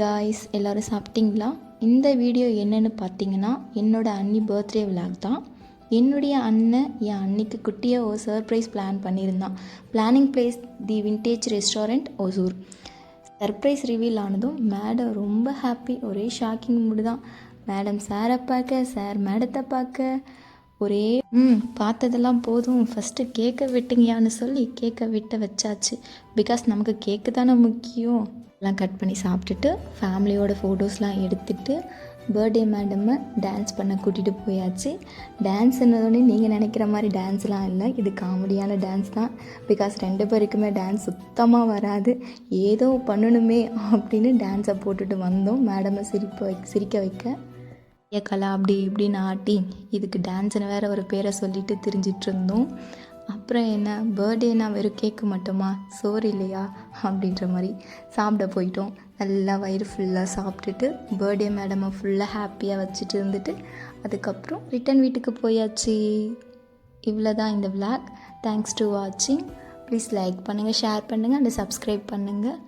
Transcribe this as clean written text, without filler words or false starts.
Guys எல்லோரும் சாப்பிட்டீங்களா? இந்த வீடியோ என்னென்னு பார்த்தீங்கன்னா என்னோடய அண்ணி பர்த்டே விலாக் தான். என்னுடைய அண்ணன் என் அன்னிக்கு குட்டியாக ஒரு சர்ப்ரைஸ் பிளான் பண்ணியிருந்தான். Planning place the vintage restaurant Hosur. Surprise reveal ஆனதும் மேடம் ரொம்ப ஹாப்பி, ஒரே ஷாக்கிங் மூடு தான். மேடம் சாரை பார்க்க, சார் மேடத்தை பார்க்க ஒரே பார்த்ததெல்லாம் போதும், ஃபஸ்ட்டு கேக்கை வெட்டுங்கயான்னு சொல்லி கேக்கை வெட்ட வச்சாச்சு. பிகாஸ் நமக்கு கேக்கு தானே முக்கியம். எல்லாம் கட் பண்ணி சாப்பிட்டுட்டு ஃபேமிலியோட ஃபோட்டோஸ்லாம் எடுத்துகிட்டு பர்த்டே மேடம்மை டான்ஸ் பண்ண கூட்டிகிட்டு போயாச்சு. டான்ஸ்ன்னதோடனே நீங்கள் நினைக்கிற மாதிரி டான்ஸ்லாம் இல்லை, இது காமெடியான டான்ஸ் தான். பிகாஸ் 2 பேருக்குமே டான்ஸ் சுத்தமாக வராது. ஏதோ பண்ணணுமே அப்படின்னு டான்ஸை போட்டுட்டு வந்தோம் மேடமை சிரிக்க வைக்க. கலா அப்படி இப்படின்னு ஆட்டி இதுக்கு டான்ஸ்னு வேறு ஒரு பேரை சொல்லிட்டு திரிஞ்சிட்டு இருந்தோம். அப்புறம் என்ன, பர்த்டேனா வெறும் கேக்கு மட்டுமா, சோறு இல்லையா அப்படின்ற மாதிரி சாப்பிட போயிட்டோம். நல்லா வயிறு ஃபுல்லாக சாப்பிட்டுட்டு பர்த்டே மேடமை ஃபுல்லாக ஹாப்பியாக வச்சுட்டு இருந்துட்டு அதுக்கப்புறம் ரிட்டன் வீட்டுக்கு போயாச்சு. இவ்வளோ தான் இந்த விளாக். தேங்க்ஸ் டு வாட்சிங். ப்ளீஸ் லைக் பண்ணுங்கள், ஷேர் பண்ணுங்கள் அண்ட் சப்ஸ்கிரைப் பண்ணுங்கள்.